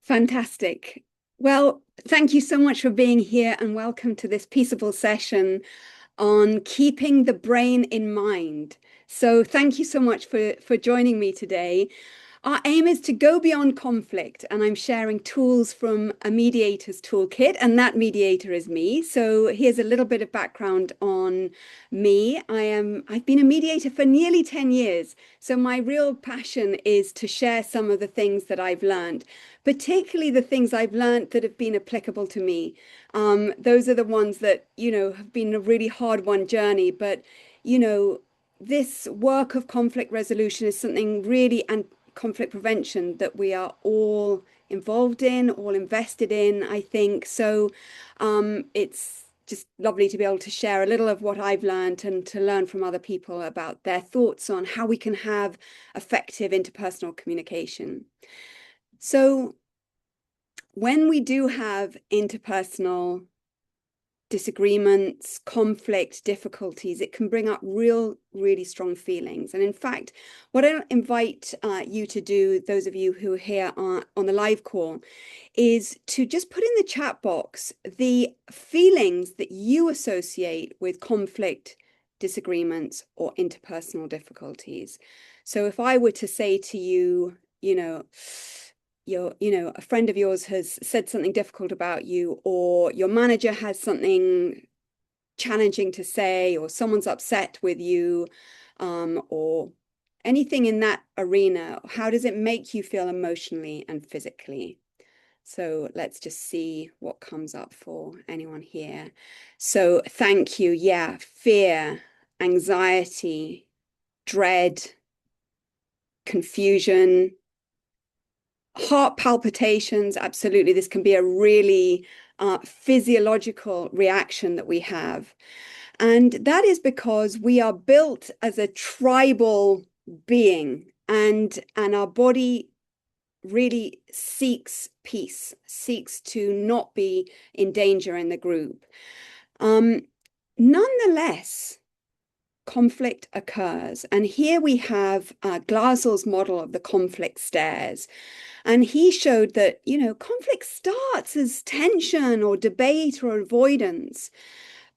Fantastic. Well, thank you so much for being here and welcome to this peaceable session on keeping the brain in mind. So thank you so much for joining me today. Our aim is to go beyond conflict, and I'm sharing tools from a mediator's toolkit, and that mediator is me. So here's a little bit of background on me. I've been a mediator for nearly 10 years. So my real passion is to share some of the things that I've learned, particularly the things I've learned that have been applicable to me. Those are the ones that, have been a really hard-won journey, but, you know, this work of conflict resolution is something really and conflict prevention that we are all involved in, all invested in, I think. So it's just lovely to be able to share a little of what I've learned and to learn from other people about their thoughts on how we can have effective interpersonal communication. So when we do have interpersonal disagreements, conflict, difficulties, it can bring up really strong feelings. And in fact, what I invite you to do, those of you who are here on the live call, is to just put in the chat box the feelings that you associate with conflict, disagreements, or interpersonal difficulties. So if I were to say to you, a friend of yours has said something difficult about you, or your manager has something challenging to say, or someone's upset with you, or anything in that arena, how does it make you feel emotionally and physically? So let's just see what comes up for anyone here. So thank you. Yeah, fear, anxiety, dread, confusion, heart palpitations. Absolutely. This can be a really physiological reaction that we have. And that is because we are built as a tribal being, and our body really seeks peace, seeks to not be in danger in the group. Nonetheless, conflict occurs. And here we have Glasel's model of the conflict stairs. And he showed that, conflict starts as tension or debate or avoidance.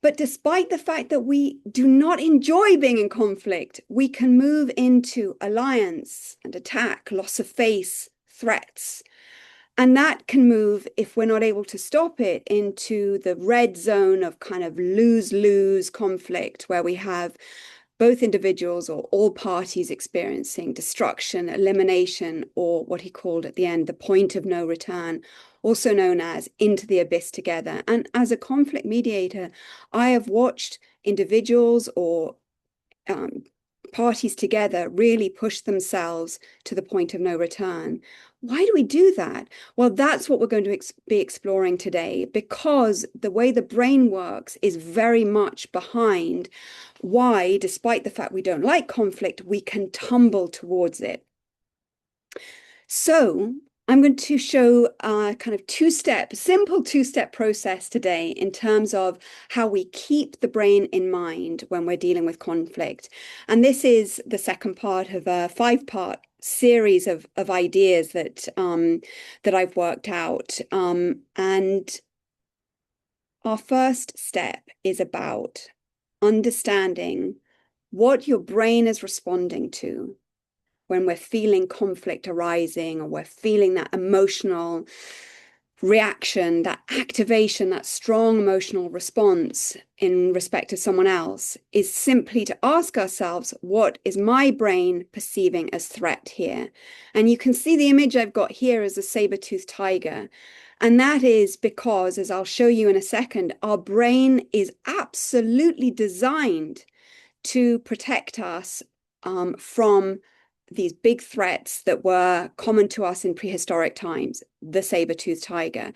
But despite the fact that we do not enjoy being in conflict, we can move into alliance and attack, loss of face, threats. And that can move, if we're not able to stop it, into the red zone of kind of lose-lose conflict, where we have both individuals or all parties experiencing destruction, elimination, or what he called at the end, the point of no return, also known as into the abyss together. And as a conflict mediator, I have watched individuals or parties together really push themselves to the point of no return. Why do we do that? Well, that's what we're going to be exploring today, because the way the brain works is very much behind why, despite the fact we don't like conflict, we can tumble towards it. So I'm going to show a kind of simple two-step process today in terms of how we keep the brain in mind when we're dealing with conflict. And this is the second part of a 5-part series of ideas that I've worked out. And our first step is about understanding what your brain is responding to when we're feeling conflict arising, or we're feeling that emotional reaction, that activation, that strong emotional response in respect to someone else, is simply to ask ourselves, what is my brain perceiving as threat here? And you can see the image I've got here as a saber-toothed tiger. And that is because, as I'll show you in a second, our brain is absolutely designed to protect us from these big threats that were common to us in prehistoric times, the saber-toothed tiger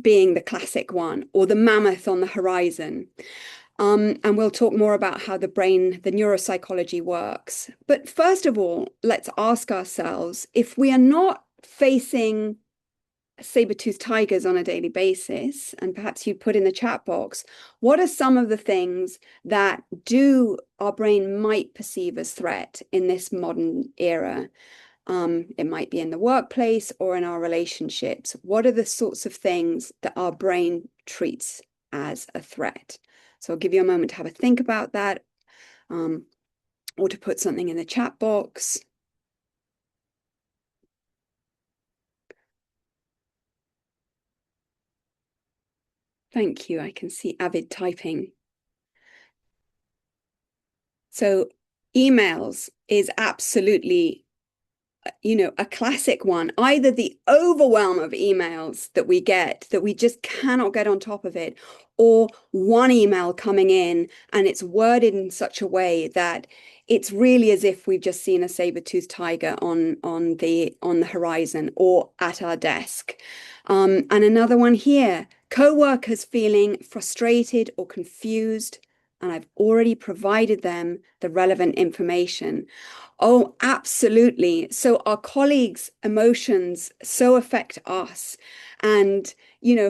being the classic one, or the mammoth on the horizon. And we'll talk more about how the brain, the neuropsychology works. But first of all, let's ask ourselves, if we are not facing saber-toothed tigers on a daily basis, and perhaps you put in the chat box, what are some of the things that our brain might perceive as threat in this modern era? It might be in the workplace or in our relationships. What are the sorts of things that our brain treats as a threat? So I'll give you a moment to have a think about that, or to put something in the chat box. Thank you. I can see avid typing. So emails is absolutely, a classic one. Either the overwhelm of emails that we get, that we just cannot get on top of it, or one email coming in and it's worded in such a way that it's really as if we've just seen a saber-toothed tiger on the horizon or at our desk. And another one here, co-workers feeling frustrated or confused, and I've already provided them the relevant information. Oh, absolutely. So our colleagues' emotions so affect us. And,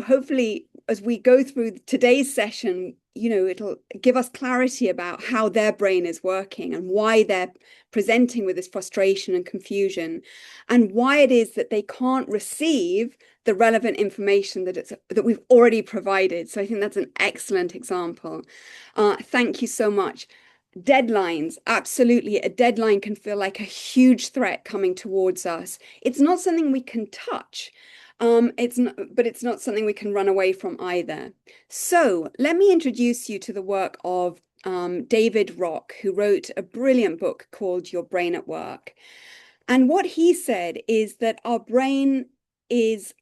hopefully as we go through today's session, it'll give us clarity about how their brain is working and why they're presenting with this frustration and confusion, and why it is that they can't receive the relevant information that we've already provided. So I think that's an excellent example. Thank you so much. Deadlines, absolutely. A deadline can feel like a huge threat coming towards us. It's not something we can touch. But it's not something we can run away from either. So let me introduce you to the work of David Rock, who wrote a brilliant book called Your Brain at Work. And what he said is that our brain is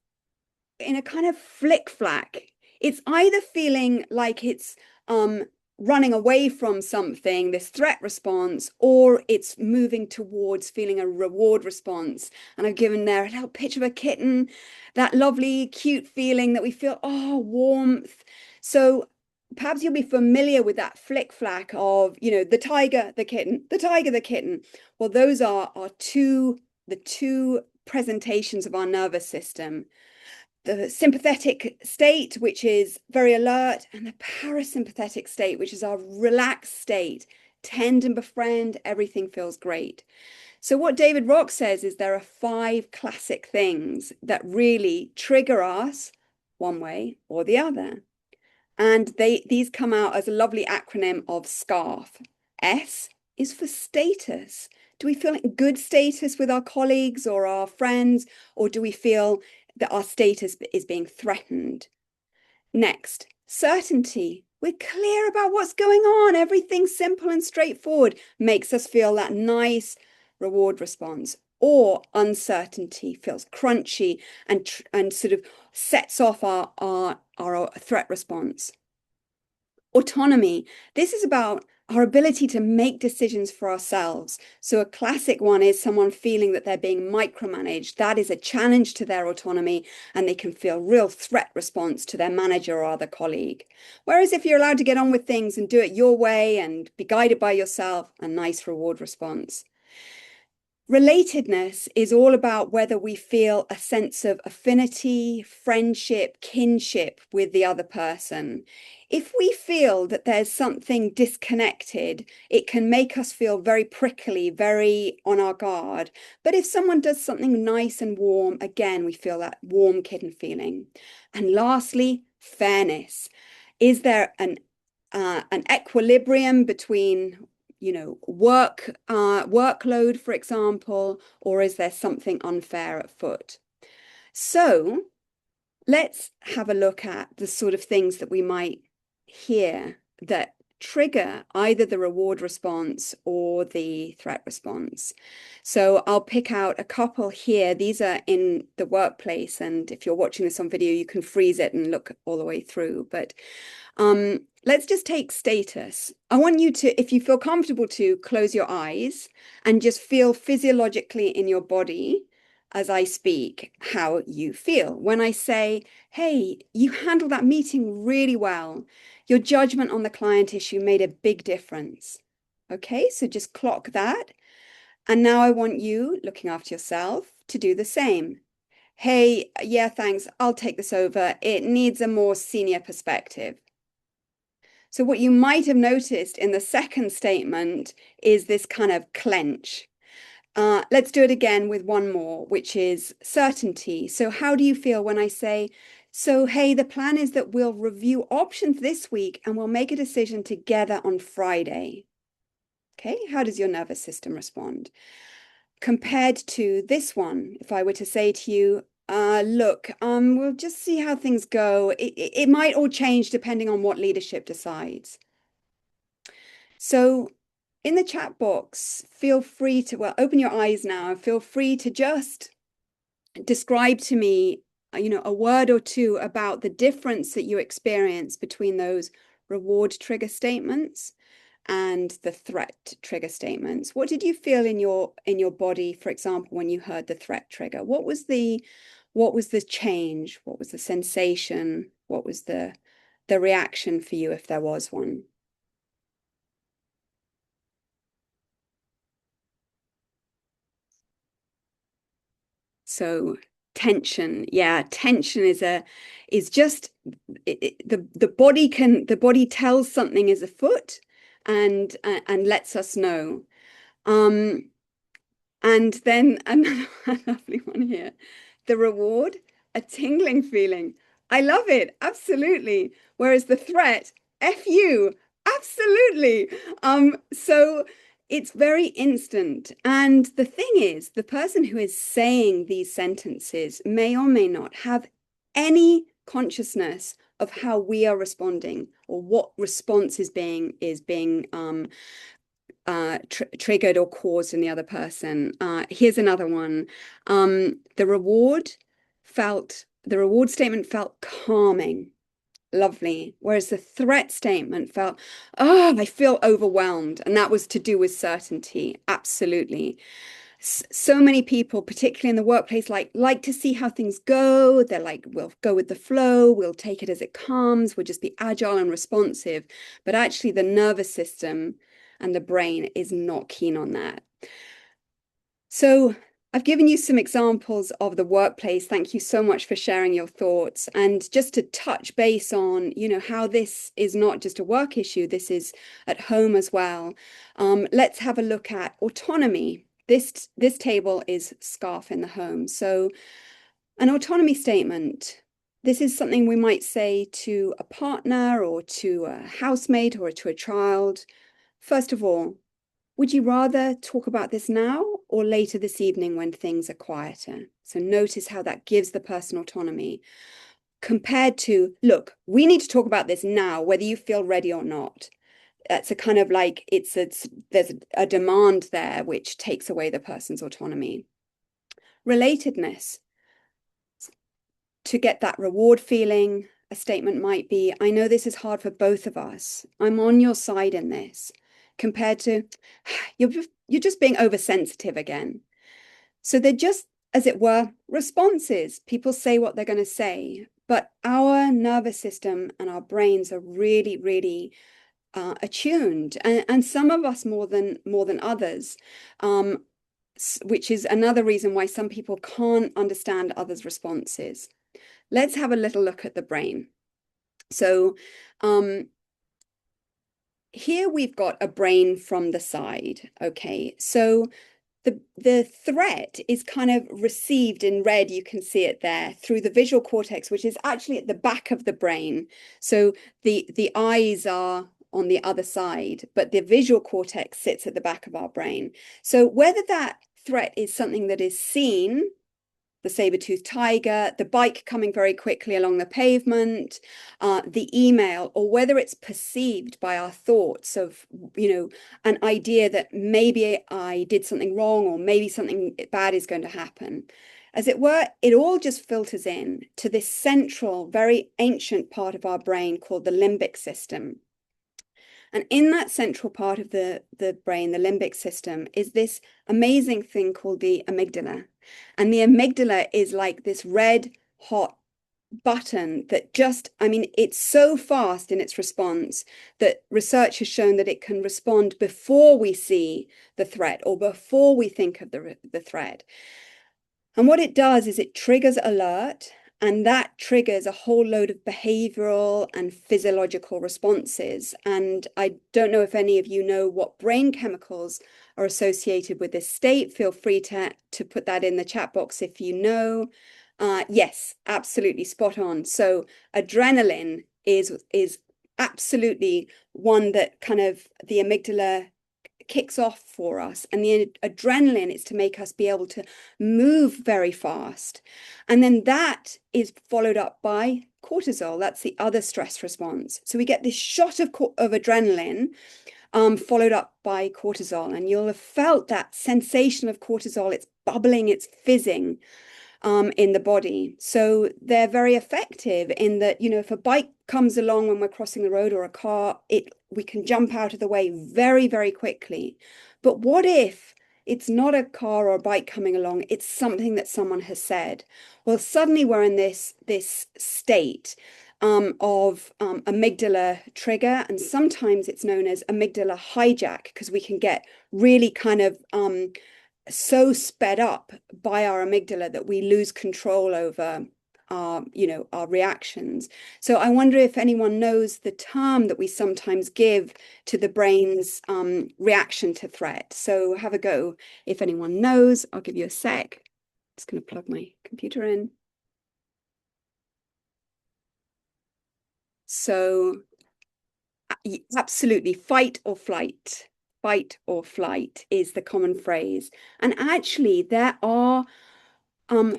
in a kind of flick-flack. It's either feeling like it's running away from something, this threat response, or it's moving towards feeling a reward response. And I've given there a little picture of a kitten, that lovely, cute feeling that we feel, oh, warmth. So perhaps you'll be familiar with that flick-flack of, the tiger, the kitten, the tiger, the kitten. Well, those are the two presentations of our nervous system. The sympathetic state, which is very alert, and the parasympathetic state, which is our relaxed state. Tend and befriend, everything feels great. So what David Rock says is there are 5 classic things that really trigger us one way or the other. And these come out as a lovely acronym of SCARF. S is for status. Do we feel in good status with our colleagues or our friends, or do we feel that our status is being threatened? Next, certainty. We're clear about what's going on. Everything's simple and straightforward. Makes us feel that nice reward response. Or uncertainty feels crunchy and sort of sets off our threat response. Autonomy. This is about our ability to make decisions for ourselves. So a classic one is someone feeling that they're being micromanaged. That is a challenge to their autonomy, and they can feel real threat response to their manager or other colleague. Whereas if you're allowed to get on with things and do it your way and be guided by yourself, a nice reward response. Relatedness is all about whether we feel a sense of affinity, friendship, kinship with the other person. If we feel that there's something disconnected, it can make us feel very prickly, very on our guard. But if someone does something nice and warm, again, we feel that warm kitten feeling. And lastly, fairness. Is there an equilibrium between workload, for example, or is there something unfair at foot? So let's have a look at the sort of things that we might hear that trigger either the reward response or the threat response. So I'll pick out a couple here. These are in the workplace, and if you're watching this on video, you can freeze it and look all the way through. But let's just take status. I want you to, if you feel comfortable, to close your eyes and just feel physiologically in your body as I speak how you feel. When I say, hey, you handled that meeting really well. Your judgment on the client issue made a big difference. Okay, so just clock that. And now I want you, looking after yourself, to do the same. Hey, yeah, thanks. I'll take this over. It needs a more senior perspective. So what you might have noticed in the second statement is this kind of clench. Let's do it again with one more, which is certainty. So how do you feel when I say, so hey, the plan is that we'll review options this week and we'll make a decision together on Friday. Okay, how does your nervous system respond? Compared to this one, if I were to say to you, look, we'll just see how things go. It might all change depending on what leadership decides. So in the chat box, feel free to, well, open your eyes now and feel free to just describe to me, a word or two about the difference that you experience between those reward trigger statements and the threat trigger statements. What did you feel in your body, for example, when you heard the threat trigger? What was the change? What was the sensation? What was the reaction for you if there was one? So tension, yeah, tension is just the body tells something is afoot and lets us know. And then another lovely one here. The reward, a tingling feeling. I love it, absolutely. Whereas the threat, F you, absolutely. So it's very instant. And the thing is, the person who is saying these sentences may or may not have any consciousness of how we are responding or what response is being triggered or caused in the other person. Here's another one. The reward statement felt calming, lovely, whereas the threat statement felt, oh, I feel overwhelmed, and that was to do with certainty. Absolutely. So many people, particularly in the workplace, like to see how things go. They're like, we'll go with the flow, we'll take it as it comes, we'll just be agile and responsive. But actually, the nervous system and the brain is not keen on that. So I've given you some examples of the workplace. Thank you so much for sharing your thoughts. And just to touch base on, how this is not just a work issue, this is at home as well. Let's have a look at autonomy. This table is scarf in the home. So an autonomy statement. This is something we might say to a partner or to a housemate or to a child. First of all, would you rather talk about this now or later this evening when things are quieter? So notice how that gives the person autonomy compared to, look, we need to talk about this now, whether you feel ready or not. That's a kind of like, there's a demand there which takes away the person's autonomy. Relatedness. To get that reward feeling, a statement might be, I know this is hard for both of us. I'm on your side in this. Compared to, you're just being oversensitive again. So they're just, as it were, responses. People say what they're going to say, but our nervous system and our brains are really, really attuned, and some of us more than others, which is another reason why some people can't understand others' responses. Let's have a little look at the brain. So here we've got a brain from the side. Okay, so the threat is kind of received in red, you can see it there, through the visual cortex, which is actually at the back of the brain. So the eyes are on the other side, but the visual cortex sits at the back of our brain. So whether that threat is something that is seen, the saber-toothed tiger, the bike coming very quickly along the pavement, the email, or whether it's perceived by our thoughts of, an idea that maybe I did something wrong or maybe something bad is going to happen. As it were, it all just filters in to this central, very ancient part of our brain called the limbic system. And in that central part of the brain, the limbic system, is this amazing thing called the amygdala. And the amygdala is like this red hot button that just, it's so fast in its response that research has shown that it can respond before we see the threat or before we think of the threat. And what it does is it triggers alert And that triggers a whole load of behavioral and physiological responses. And I don't know if any of you know what brain chemicals are associated with this state. Feel free to put that in the chat box if you know. Yes, absolutely spot on. So adrenaline is absolutely one that kind of the amygdala kicks off for us. And the adrenaline is to make us be able to move very fast. And then that is followed up by cortisol. That's the other stress response. So we get this shot of adrenaline followed up by cortisol. And you'll have felt that sensation of cortisol. It's bubbling, it's fizzing in the body. So they're very effective in that, you know, if a bike comes along when we're crossing the road or a car, we can jump out of the way very, very quickly. But what if it's not a car or a bike coming along, it's something that someone has said? Well, suddenly we're in this state of amygdala trigger, and sometimes it's known as amygdala hijack, because we can get really kind of so sped up by our amygdala that we lose control over our reactions. So I wonder if anyone knows the term that we sometimes give to the brain's reaction to threat. So have a go. If anyone knows, I'll give you a sec. Just going to plug my computer in. So absolutely, fight or flight. Fight or flight is the common phrase. And actually, there are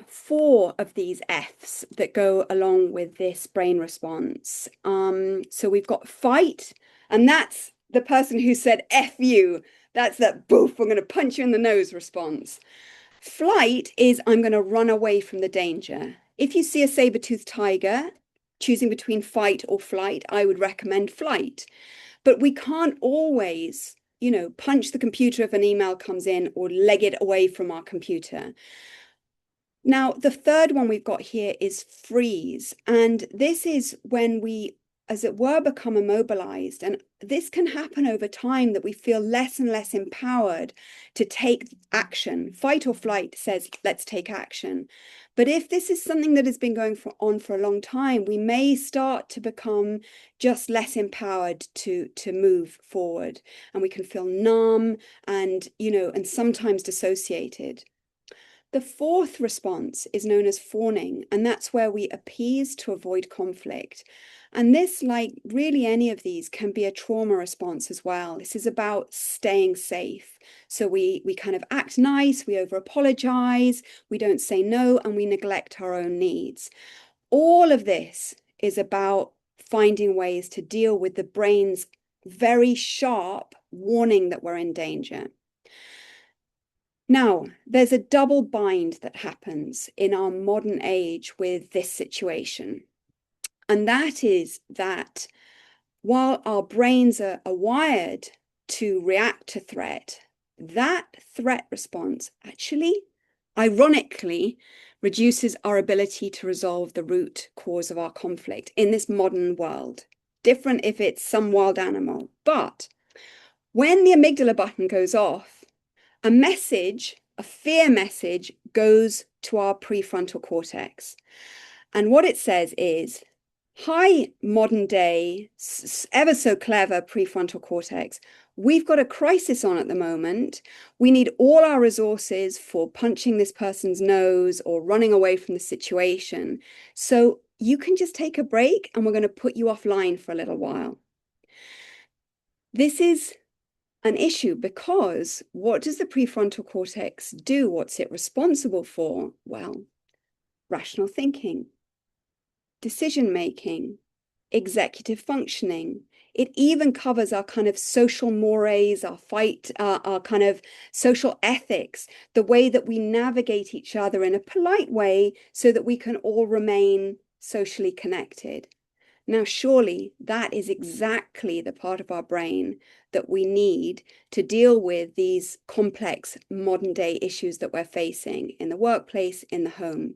4 of these Fs that go along with this brain response. So we've got fight, and that's the person who said F you. That's that boof, I'm going to punch you in the nose response. Flight is I'm going to run away from the danger. If you see a saber-toothed tiger, choosing between fight or flight, I would recommend flight. But we can't always, you know, punch the computer if an email comes in or leg it away from our computer. Now, the third one we've got here is freeze. And this is when we, as it were, become immobilized. And this can happen over time, that we feel less and less empowered to take action. Fight or flight says, let's take action. But if this is something that has been going on for a long time, we may start to become just less empowered to move forward. And we can feel numb and, you know, and sometimes dissociated. The fourth response is known as fawning, and that's where we appease to avoid conflict. And this, like really any of these, can be a trauma response as well. This is about staying safe. So we kind of act nice, we over apologize, we don't say no, and we neglect our own needs. All of this is about finding ways to deal with the brain's very sharp warning that we're in danger. Now, there's a double bind that happens in our modern age with this situation. And that is that while our brains are wired to react to threat, that threat response actually, ironically, reduces our ability to resolve the root cause of our conflict in this modern world. Different if it's some wild animal. But when the amygdala button goes off, a message, a fear message, goes to our prefrontal cortex. And what it says is, hi, modern day, ever so clever prefrontal cortex, we've got a crisis on at the moment. We need all our resources for punching this person's nose or running away from the situation. So you can just take a break and we're going to put you offline for a little while. This is an issue because what does the prefrontal cortex do? What's it responsible for? Well, rational thinking, decision making, executive functioning. It even covers our kind of social mores, our kind of social ethics, the way that we navigate each other in a polite way so that we can all remain socially connected. Now, surely that is exactly the part of our brain that we need to deal with these complex modern day issues that we're facing in the workplace, in the home.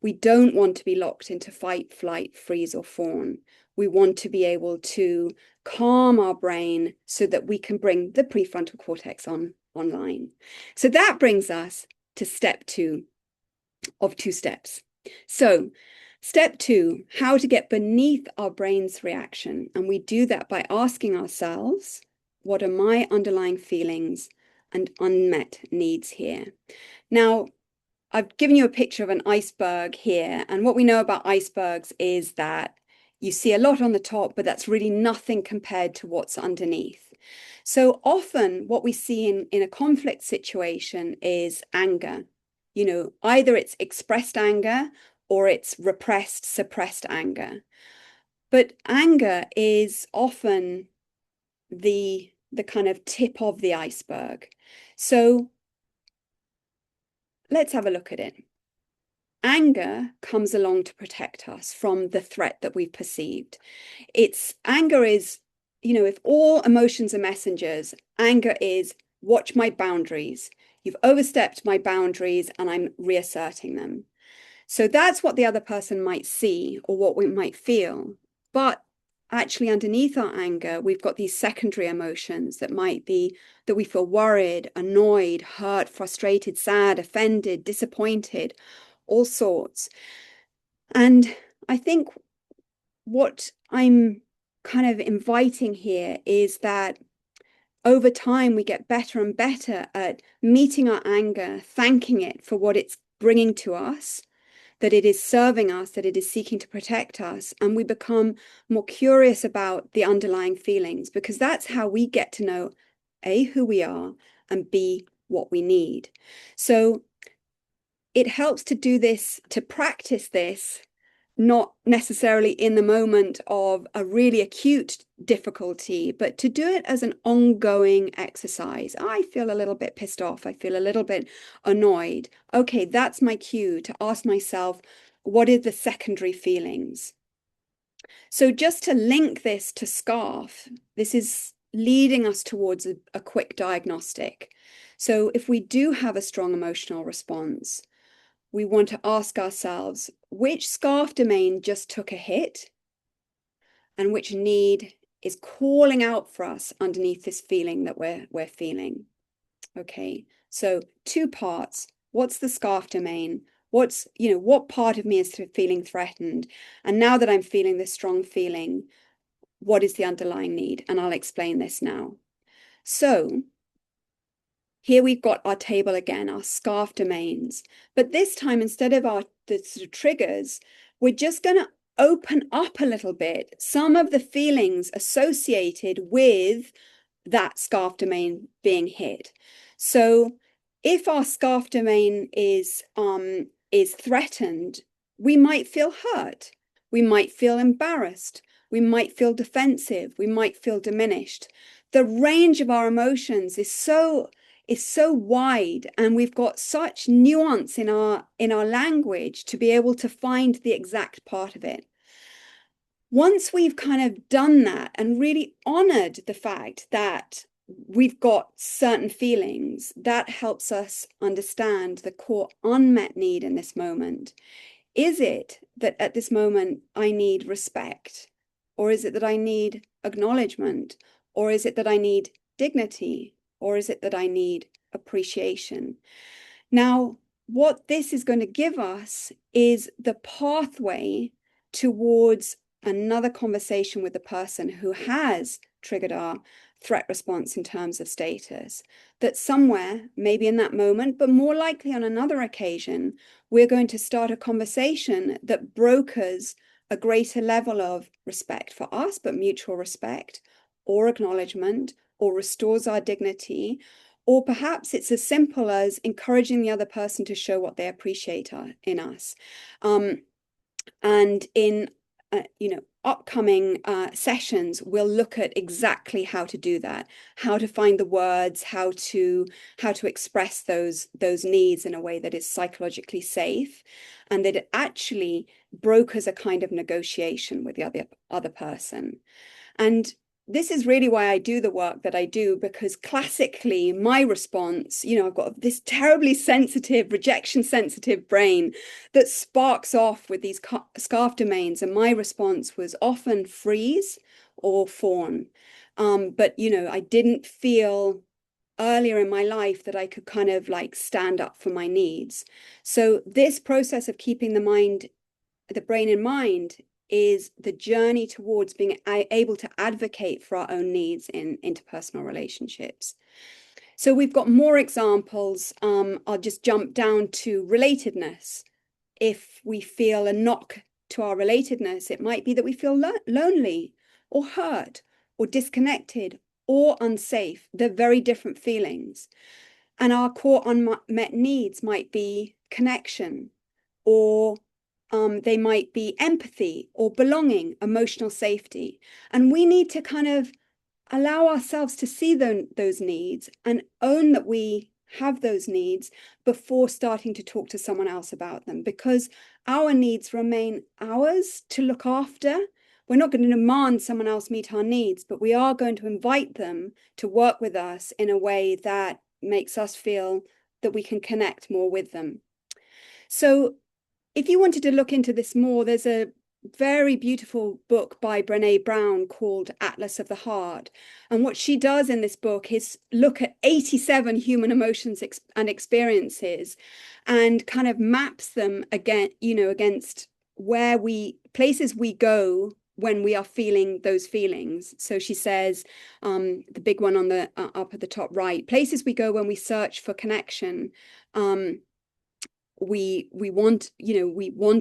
We don't want to be locked into fight, flight, freeze, or fawn. We want to be able to calm our brain so that we can bring the prefrontal cortex online. So that brings us to step 2 of 2 steps. So Step two, how to get beneath our brain's reaction. And we do that by asking ourselves, what are my underlying feelings and unmet needs here? Now, I've given you a picture of an iceberg here. And what we know about icebergs is that you see a lot on the top, but that's really nothing compared to what's underneath. So often what we see in a conflict situation is anger. Either it's expressed anger or it's repressed, suppressed anger. But anger is often the kind of tip of the iceberg. So let's have a look at it. Anger comes along to protect us from the threat that we've perceived. Anger is, if all emotions are messengers, anger is watch my boundaries. You've overstepped my boundaries and I'm reasserting them. So that's what the other person might see or what we might feel. But actually underneath our anger, we've got these secondary emotions that might be that we feel worried, annoyed, hurt, frustrated, sad, offended, disappointed, all sorts. And I think what I'm kind of inviting here is that over time we get better and better at meeting our anger, thanking it for what it's bringing to us, that it is serving us, that it is seeking to protect us, and we become more curious about the underlying feelings, because that's how we get to know A, who we are, and B, what we need. So it helps to do this, to practice this, not necessarily in the moment of a really acute difficulty, but to do it as an ongoing exercise. I feel a little bit pissed off. I feel a little bit annoyed. Okay, that's my cue to ask myself, what are the secondary feelings? So just to link this to SCARF, this is leading us towards a quick diagnostic. So if we do have a strong emotional response, we want to ask ourselves, which SCARF domain just took a hit and which need is calling out for us underneath this feeling that we're feeling? Okay, so two parts. What's the SCARF domain? What part of me is feeling threatened? And now that I'm feeling this strong feeling, what is the underlying need? And I'll explain this now. So here we've got our table again, our SCARF domains. But this time, instead of the sort of triggers, we're just going to open up a little bit some of the feelings associated with that SCARF domain being hit. So if our SCARF domain is threatened, we might feel hurt. We might feel embarrassed. We might feel defensive. We might feel diminished. The range of our emotions is so wide, and we've got such nuance in our language to be able to find the exact part of it. Once we've kind of done that and really honored the fact that we've got certain feelings, that helps us understand the core unmet need in this moment. Is it that at this moment I need respect? Or is it that I need acknowledgement? Or is it that I need dignity? Or is it that I need appreciation? Now, what this is going to give us is the pathway towards another conversation with the person who has triggered our threat response in terms of status, that somewhere, maybe in that moment, but more likely on another occasion, we're going to start a conversation that brokers a greater level of respect for us, but mutual respect, or acknowledgement, or restores our dignity, or perhaps it's as simple as encouraging the other person to show what they appreciate in us. And in upcoming sessions, we'll look at exactly how to do that, how to find the words, how to express those needs in a way that is psychologically safe, and that it actually brokers a kind of negotiation with the other person. And this is really why I do the work that I do, because classically my response, I've got this terribly sensitive, rejection sensitive brain that sparks off with these SCARF domains. And my response was often freeze or fawn. But, I didn't feel earlier in my life that I could kind of like stand up for my needs. So this process of keeping the mind the brain and mind is the journey towards being able to advocate for our own needs in interpersonal relationships. So we've got more examples. I'll just jump down to relatedness. If we feel a knock to our relatedness, it might be that we feel lonely or hurt or disconnected or unsafe. They're very different feelings. And our core unmet needs might be connection, or they might be empathy or belonging, emotional safety. And we need to kind of allow ourselves to see those needs and own that we have those needs before starting to talk to someone else about them, because our needs remain ours to look after. We're not going to demand someone else meet our needs, but we are going to invite them to work with us in a way that makes us feel that we can connect more with them. So if you wanted to look into this more, there's a very beautiful book by Brené Brown called Atlas of the Heart. And what she does in this book is look at 87 human emotions and experiences and kind of maps them again, against places we go when we are feeling those feelings. So she says, the big one on the up at the top right, places we go when we search for connection. We want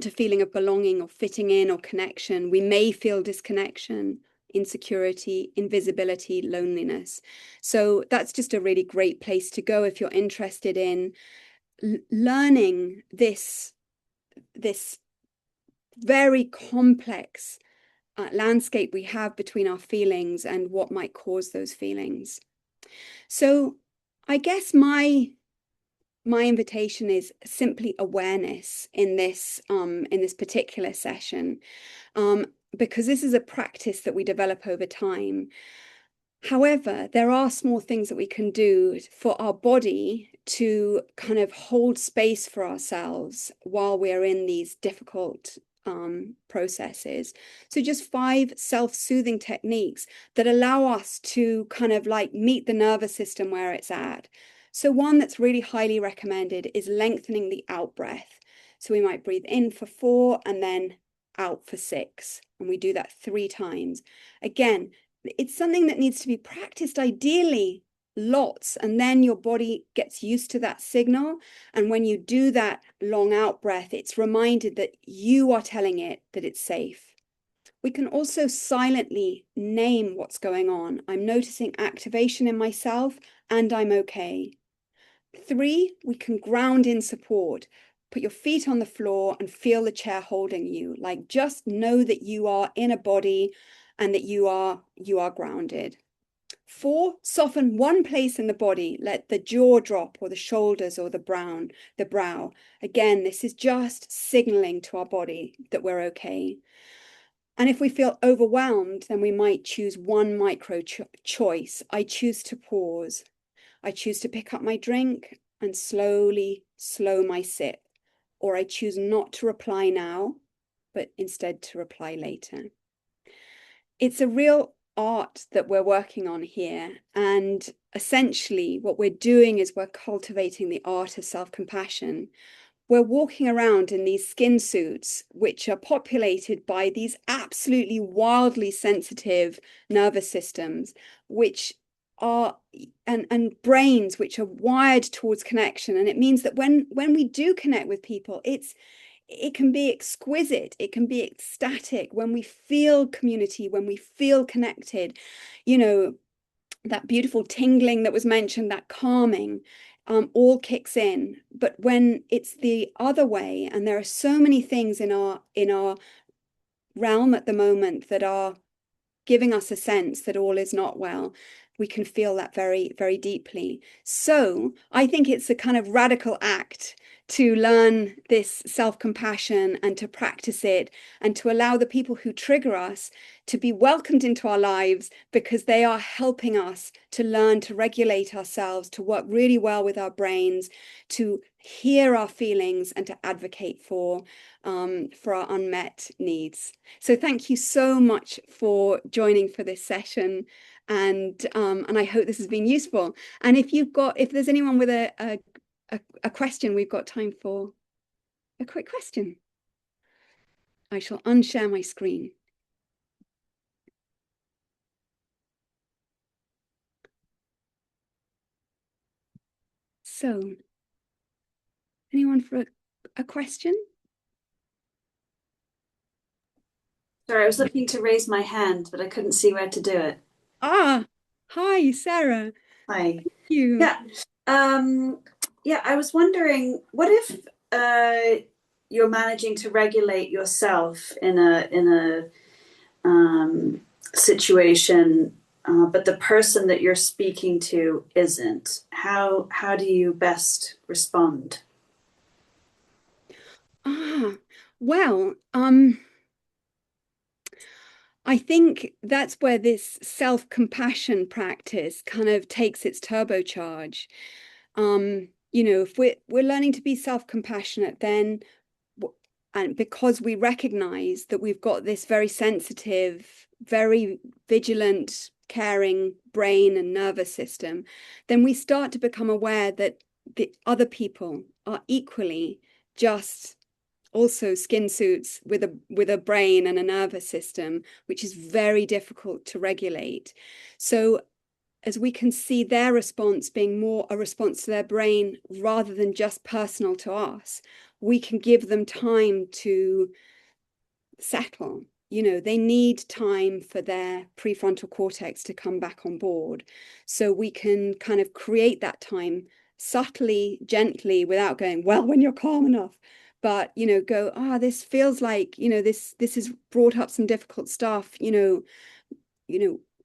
a feeling of belonging or fitting in or connection. We may feel disconnection, insecurity, invisibility, loneliness. So that's just a really great place to go if you're interested in learning this very complex landscape we have between our feelings and what might cause those feelings. So I guess my invitation is simply awareness in this particular session, because this is a practice that we develop over time. However, there are small things that we can do for our body to kind of hold space for ourselves while we're in these difficult processes. So just 5 self-soothing techniques that allow us to kind of like meet the nervous system where it's at. So one that's really highly recommended is lengthening the out breath. So we might breathe in for 4 and then out for 6. And we do that 3 times. Again, it's something that needs to be practiced ideally lots, and then your body gets used to that signal. And when you do that long out breath, it's reminded that you are telling it that it's safe. We can also silently name what's going on. I'm noticing activation in myself and I'm okay. 3, we can ground in support. Put your feet on the floor and feel the chair holding you. Like, just know that you are in a body and that you are grounded. 4, soften one place in the body. Let the jaw drop, or the shoulders, or the brow. Again, this is just signaling to our body that we're okay. And if we feel overwhelmed, then we might choose one micro choice. I choose to pause. I choose to pick up my drink and slowly slow my sip. Or I choose not to reply now, but instead to reply later. It's a real art that we're working on here. And essentially what we're doing is we're cultivating the art of self-compassion. We're walking around in these skin suits, which are populated by these absolutely wildly sensitive nervous systems, which are and brains which are wired towards connection. And it means that when we do connect with people, it can be exquisite, it can be ecstatic when we feel community, when we feel connected, that beautiful tingling that was mentioned, that calming, all kicks in. But when it's the other way, and there are so many things in our realm at the moment that are giving us a sense that all is not well, we can feel that very, very deeply. So I think it's a kind of radical act to learn this self-compassion and to practice it, and to allow the people who trigger us to be welcomed into our lives, because they are helping us to learn to regulate ourselves, to work really well with our brains, to hear our feelings, and to advocate for our unmet needs. So thank you so much for joining for this session. And I hope this has been useful. And if there's anyone with a question, we've got time for a quick question. I shall unshare my screen. So, anyone for a question? Sorry, I was looking to raise my hand, but I couldn't see where to do it. Ah, hi, Sarah. Hi. You. Yeah. Um, yeah, I was wondering, what if you're managing to regulate yourself in a situation, but the person that you're speaking to isn't? How do you best respond? Ah, well, I think that's where this self-compassion practice kind of takes its turbocharge. If we're learning to be self-compassionate, then and because we recognize that we've got this very sensitive, very vigilant, caring brain and nervous system, then we start to become aware that the other people are equally just also skin suits with a brain and a nervous system, which is very difficult to regulate. So as we can see their response being more a response to their brain rather than just personal to us, we can give them time to settle. They need time for their prefrontal cortex to come back on board. So we can kind of create that time subtly, gently, without going, well, when you're calm enough. But, go, this feels like, this has brought up some difficult stuff,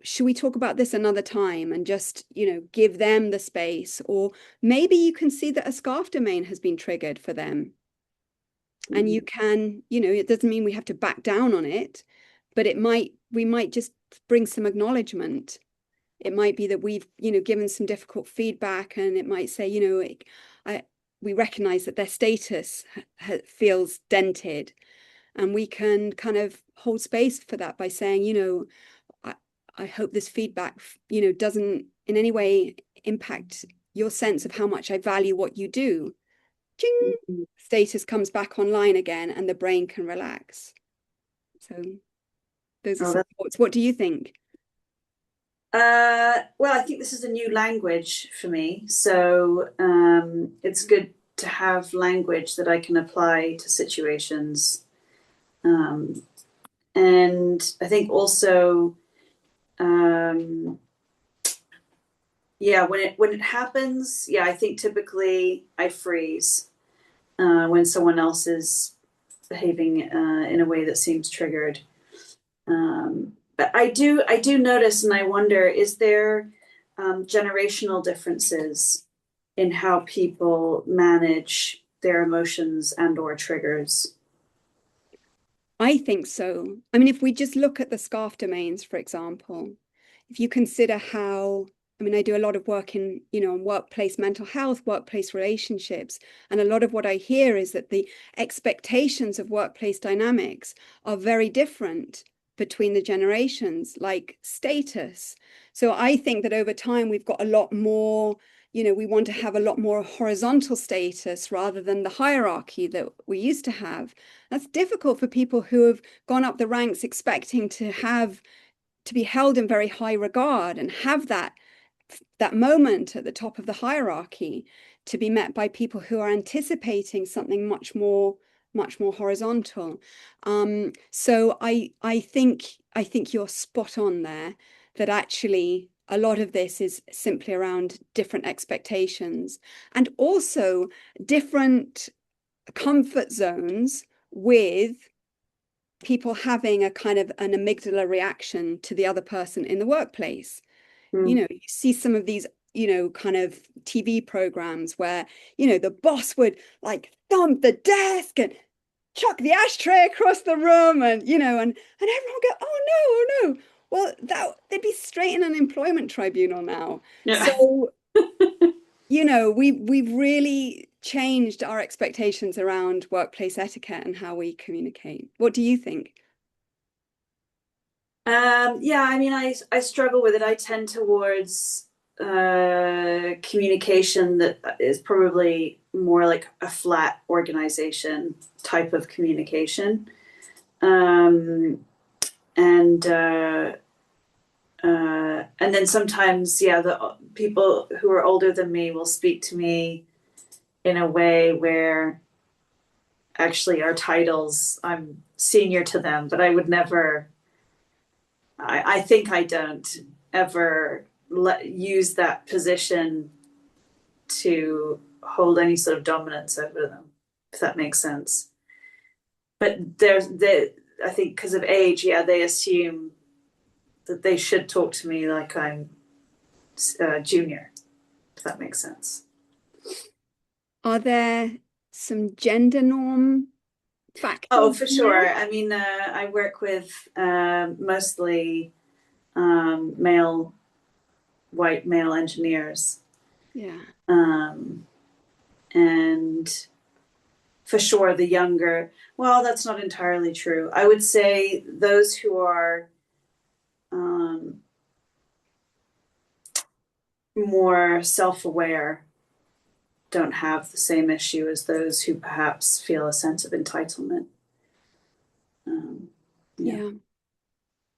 should we talk about this another time and just, give them the space? Or maybe you can see that a scarf domain has been triggered for them. And you can, it doesn't mean we have to back down on it, but we might just bring some acknowledgement. It might be that we've, given some difficult feedback, and it might say, I, we recognize that their status feels dented, and we can kind of hold space for that by saying, I, I hope this feedback, doesn't in any way impact your sense of how much I value what you do. Ching! Status comes back online again and the brain can relax. So those are Oh, some thoughts. What do you think? well, I think this is a new language for me, so it's good to have language that I can apply to situations. Um, and I think also, um, yeah, when it happens, yeah, I think typically I freeze when someone else is behaving in a way that seems triggered. But I do notice, and I wonder, is there generational differences in how people manage their emotions and or triggers? I think so. I mean, if we just look at the scarf domains, for example, if you consider how, I mean, I do a lot of work in, workplace mental health, workplace relationships, and a lot of what I hear is that the expectations of workplace dynamics are very different between the generations, like status. So I think that over time we've got a lot more, we want to have a lot more horizontal status rather than the hierarchy that we used to have. That's difficult for people who have gone up the ranks expecting to be held in very high regard and have that moment at the top of the hierarchy to be met by people who are anticipating something much more horizontal. So I think you're spot on there, that actually a lot of this is simply around different expectations and also different comfort zones with people having a kind of an amygdala reaction to the other person in the workplace. Mm. You see some of these, kind of TV programs where, the boss would like thump the desk and chuck the ashtray across the room and, and everyone would go, oh no, oh no. Well, that they'd be straight in an employment tribunal now. Yeah. So we've really changed our expectations around workplace etiquette and how we communicate. What do you think? Yeah, I mean, I struggle with it. I tend towards communication that is probably more like a flat organization type of communication. And then sometimes, yeah, the people who are older than me will speak to me in a way where actually our titles, I'm senior to them, but I would never, I think I don't ever use that position to hold any sort of dominance over them, if that makes sense. But I think because of age, yeah, they assume that they should talk to me like I'm junior, if that makes sense. Are there some gender norm factors? Oh, for sure. I mean, I work with mostly male, white male engineers. Yeah. And for sure, the younger, well, that's not entirely true. I would say those who are more self-aware don't have the same issue as those who perhaps feel a sense of entitlement. Yeah.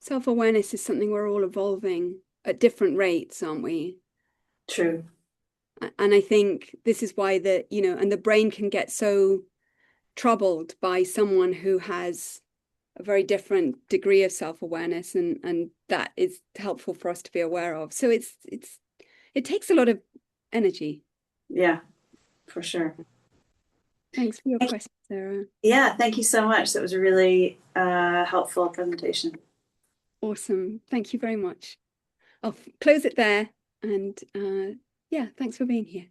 Self-awareness is something we're all evolving at different rates, aren't we? True. And I think this is why and the brain can get so troubled by someone who has a very different degree of self-awareness, and that is helpful for us to be aware of. So it takes a lot of energy. Yeah, for sure. Thanks for your question, Sarah. Yeah, thank you so much. That was a really helpful presentation. Awesome. Thank you very much. I'll close it there. And yeah, thanks for being here.